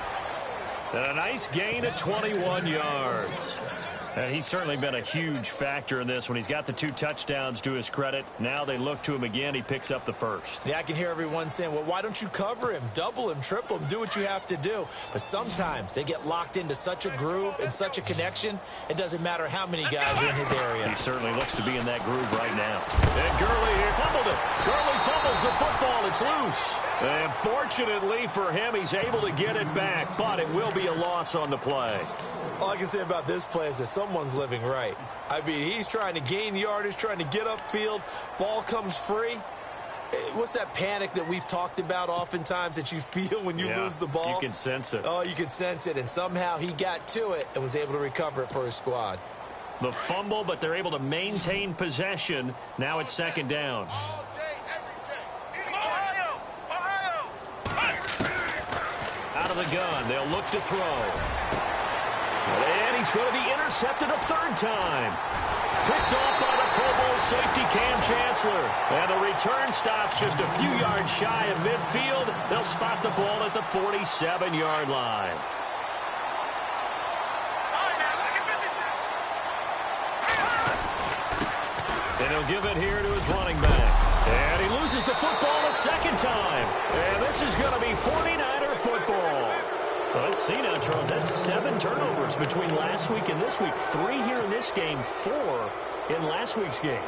And a nice gain of 21 yards. And he's certainly been a huge factor in this when he's got the 2 touchdowns to his credit. Now they look to him again. He picks up the first. Yeah, I can hear everyone saying, well, why don't you cover him? Double him, triple him, do what you have to do. But sometimes they get locked into such a groove and such a connection, it doesn't matter how many guys are in his area. He certainly looks to be in that groove right now. And Gurley here fumbled it. Gurley fumbles the football. It's loose. And fortunately for him, he's able to get it back, but it will be a loss on the play. All I can say about this play is that someone's living right. I mean, he's trying to gain yardage, trying to get upfield. Ball comes free. What's that panic that we've talked about oftentimes that you feel when you lose the ball? You can sense it. Oh, you can sense it. And somehow he got to it and was able to recover it for his squad. The fumble, but they're able to maintain possession. Now it's 2nd down. Out of the gun, they'll look to throw. And he's going to be intercepted a 3rd time. Picked off by the Pro Bowl safety Cam Chancellor. And the return stops just a few yards shy of midfield. They'll spot the ball at the 47-yard line. And he'll give it here to his running back. And he loses the football a 2nd time. And this is going to be 49er football. Well, let's see now, Charles. That's 7 turnovers between last week and this week. 3 here in this game, 4 in last week's game.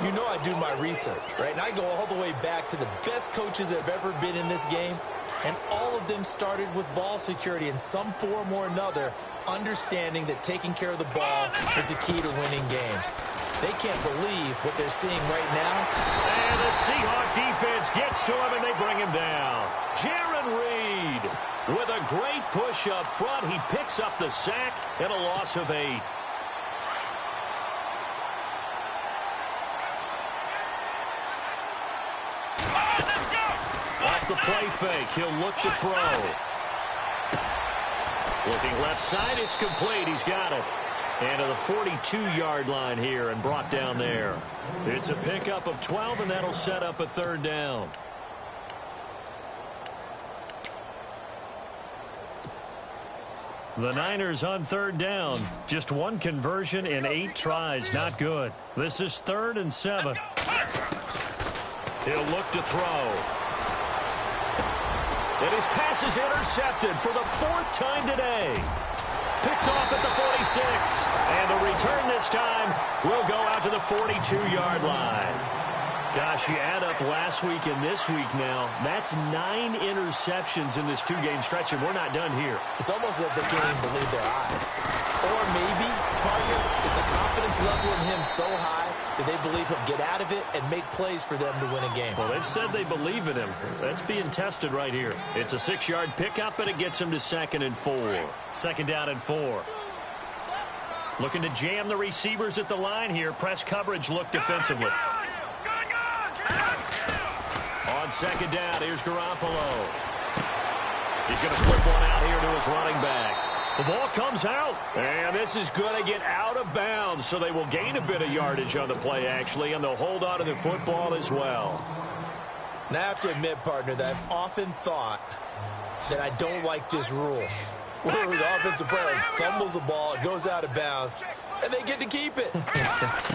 You know I do my research, right? And I go all the way back to the best coaches that have ever been in this game. And all of them started with ball security in some form or another, understanding that taking care of the ball is the key to winning games. They can't believe what they're seeing right now. And the Seahawk defense gets to him, and they bring him down. Jaron Reed with a great push up front. He picks up the sack and a loss of 8. Off the play fake, he'll look to throw. Looking left side, it's complete. He's got it. And to the 42-yard line here and brought down there. It's a pickup of 12, and that'll set up a 3rd down. The Niners on 3rd down. Just 1 conversion in 8 tries. Not good. This is 3rd and 7. He'll look to throw. And his pass is intercepted for the 4th time today. Picked off at the 46. And the return this time will go out to the 42-yard line. Gosh, you add up last week and this week now. That's 9 interceptions in this 2-game stretch, and we're not done here. It's almost as if they can't even believe their eyes. Or maybe, Parker, is the confidence level in him so high that they believe he'll get out of it and make plays for them to win a game. Well, they've said they believe in him. That's being tested right here. It's a 6-yard pickup, and it gets him to 2nd and 4. 2nd down and 4. Looking to jam the receivers at the line here. Press coverage look defensively. On 2nd down, here's Garoppolo. He's going to flip one out here to his running back. The ball comes out, and this is going to get out of bounds, so they will gain a bit of yardage on the play, actually, and they'll hold on to the football as well. Now, I have to admit, partner, that I've often thought that I don't like this rule, where the offensive player fumbles the ball, it goes out of bounds, and they get to keep it.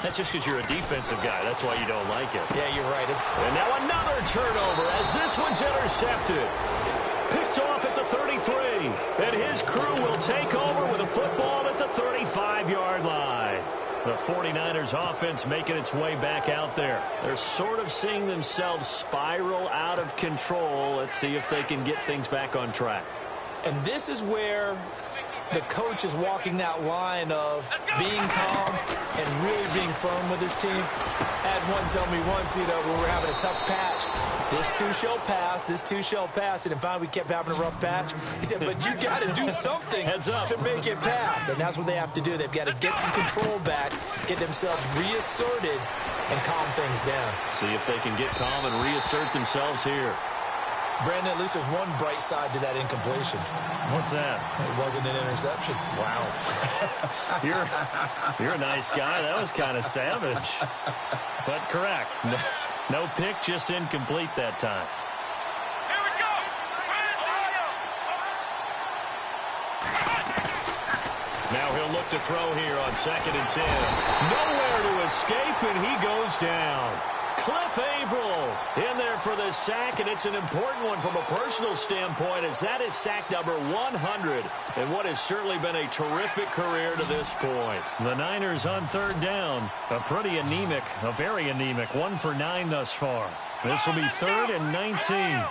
That's just because you're a defensive guy. That's why you don't like it. Yeah, you're right. And now another turnover as this one's intercepted. Picked off at the 33, and his crew will take over with a football at the 35-yard line. The 49ers offense making its way back out there. They're sort of seeing themselves spiral out of control. Let's see if they can get things back on track. And this is where the coach is walking that line of being calm and really being firm with his team. I had one tell me once, when we were having a tough patch, this too shall pass, this too shall pass. And finally we kept having a rough patch. He said, but you got to do something to make it pass. And that's what they have to do. They've got to get some control back, get themselves reasserted, and calm things down. See if they can get calm and reassert themselves here. Brandon, at least there's one bright side to that incompletion. What's that? It wasn't an interception. Wow. You're a nice guy. That was kind of savage. But correct. No pick, just incomplete that time. Here we go. Now he'll look to throw here on 2nd and 10. Nowhere to escape, and he goes down. Cliff Averill in there for the sack, and it's an important one from a personal standpoint, as that is sack number 100 in what has certainly been a terrific career to this point. The Niners on 3rd down. A pretty anemic, a very anemic 1 for 9 thus far. This will be 3rd and 19.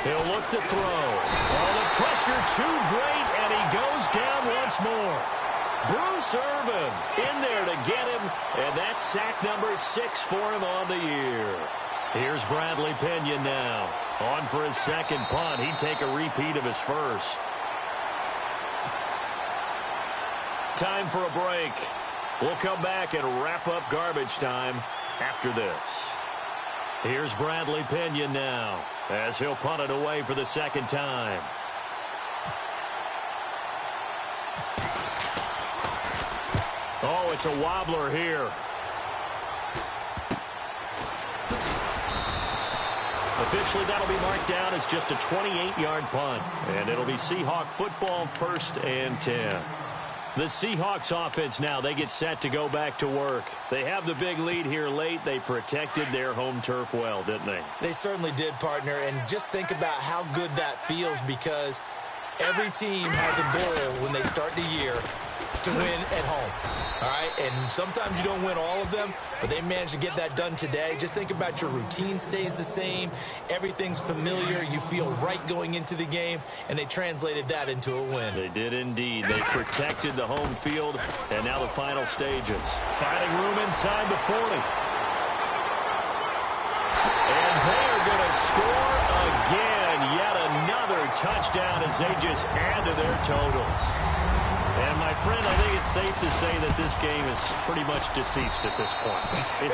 He'll look to throw. Oh, the pressure too great, and he goes down once more. Bruce Irvin in there to get him, and that's sack number 6 for him on the year. Here's Bradley Pinion now. On for his 2nd punt. He'd take a repeat of his first. Time for a break. We'll come back and wrap up garbage time after this. Here's Bradley Pinion now, as he'll punt it away for the 2nd time. Oh, it's a wobbler here. Officially, that'll be marked down as just a 28-yard punt. And it'll be Seahawk football, 1st and 10. The Seahawks offense now, they get set to go back to work. They have the big lead here late. They protected their home turf well, didn't they? They certainly did, partner. And just think about how good that feels, because every team has a goal when they start the year to win at home. All right, and sometimes you don't win all of them, but they managed to get that done today. Just think about your routine stays the same. Everything's familiar. You feel right going into the game, and they translated that into a win. They did indeed. They protected the home field, and now the final stages. Finding room inside the 40. And they are going to score again. Yet another touchdown as they just add to their totals. And, my friend, I think it's safe to say that this game is pretty much deceased at this point.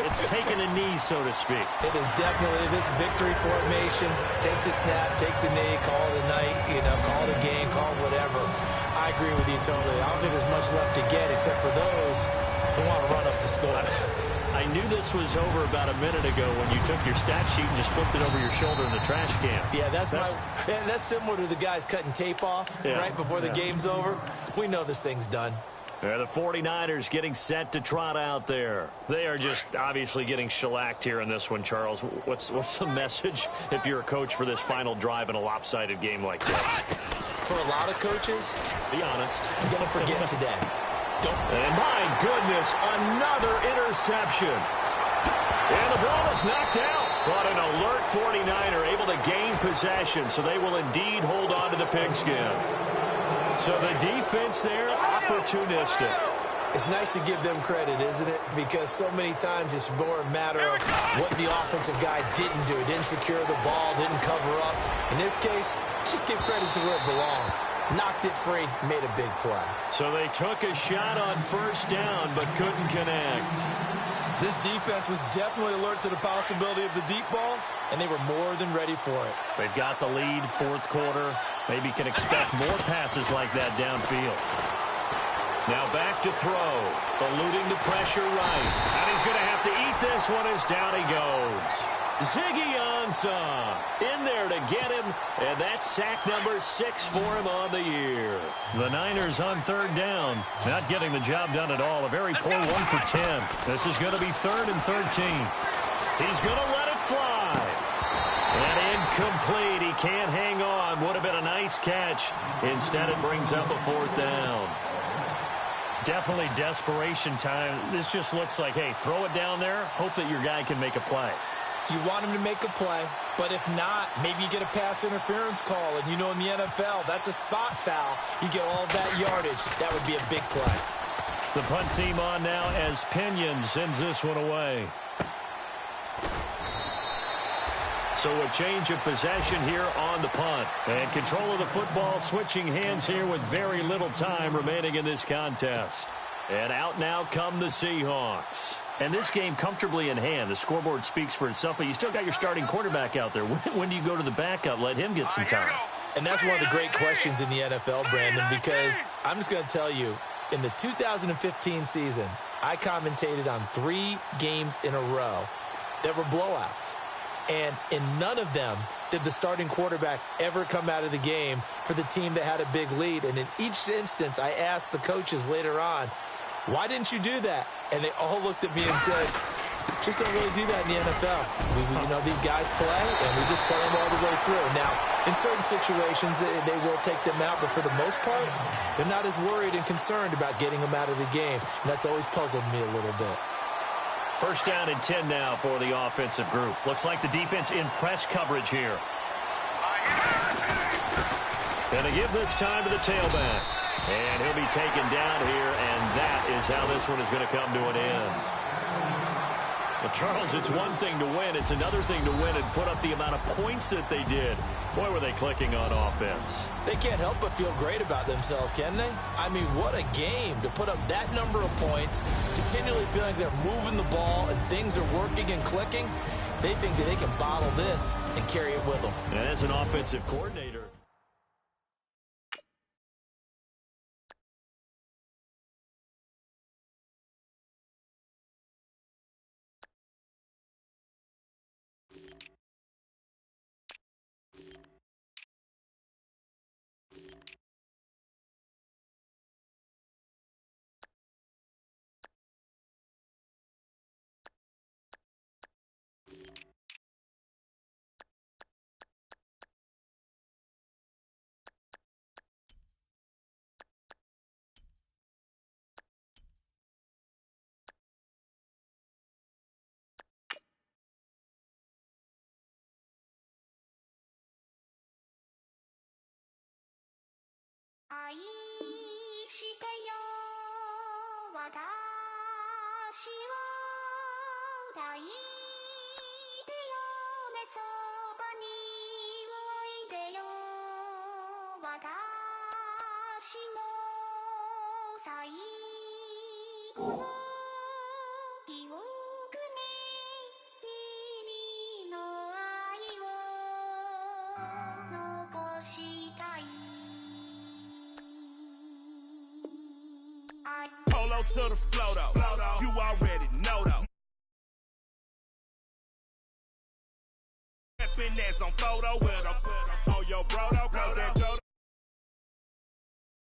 It's taken a knee, so to speak. It is definitely this victory formation. Take the snap, take the knee, call it a night, call it a game, call it whatever. I agree with you totally. I don't think there's much left to get except for those who want to run up the score. I knew this was over about a minute ago when you took your stat sheet and just flipped it over your shoulder in the trash can. Yeah, that's similar to the guys cutting tape off right before the game's over. We know this thing's done. The 49ers getting set to trot out there. They are just obviously getting shellacked here in this one, Charles. What's the message if you're a coach for this final drive in a lopsided game like this? For a lot of coaches, be honest, don't forget today. And my goodness, another interception. And the ball is knocked out. But an alert 49er able to gain possession, so they will indeed hold on to the pigskin. So the defense there, opportunistic. It's nice to give them credit, isn't it? Because so many times it's more a matter of what the offensive guy didn't do. Didn't secure the ball, didn't cover up. In this case, just give credit to where it belongs. Knocked it free, made a big play. So they took a shot on first down, but couldn't connect. This defense was definitely alert to the possibility of the deep ball, and they were more than ready for it. They've got the lead, fourth quarter. Maybe can expect more passes like that downfield. Now back to throw. Eluding the pressure right. And he's going to have to eat this one as down he goes. Ziggy Ansah in there to get him, and that's sack number 6 for him on the year. The Niners on third down, not getting the job done at all. A very poor 1 for 10. This is going to be 3rd and 13. He's going to let it fly. And incomplete. He can't hang on. Would have been a nice catch. Instead, it brings up a 4th down. Definitely desperation time. This just looks like, hey, throw it down there, hope that your guy can make a play. You want him to make a play, but if not, maybe you get a pass interference call. And you know in the NFL, that's a spot foul. You get all that yardage. That would be a big play. The punt team on now as Pinion sends this one away. So a change of possession here on the punt. And control of the football switching hands here with very little time remaining in this contest. And out now come the Seahawks. And this game comfortably in hand. The scoreboard speaks for itself, but you still got your starting quarterback out there. When do you go to the backup? Let him get some time. And that's one of the great questions in the NFL, Brandon, because I'm just going to tell you, in the 2015 season, I commentated on 3 games in a row that were blowouts. And in none of them did the starting quarterback ever come out of the game for the team that had a big lead. And in each instance, I asked the coaches later on, why didn't you do that? And they all looked at me and said, just don't really do that in the NFL. You know, these guys play, and we just play them all the way through. Now, in certain situations, they will take them out, but for the most part, they're not as worried and concerned about getting them out of the game. And that's always puzzled me a little bit. First down and 10 now for the offensive group. Looks like the defense in press coverage here. And they give this time to the tailback. And he'll be taken down here, and that is how this one is going to come to an end. Well, Charles, it's one thing to win. It's another thing to win and put up the amount of points that they did. Boy, were they clicking on offense. They can't help but feel great about themselves, can they? I mean, what a game to put up that number of points, continually feeling like they're moving the ball and things are working and clicking. They think that they can bottle this and carry it with them. And as an offensive coordinator, Polo to the flow though, you already know though. Reppin' that's on photo with a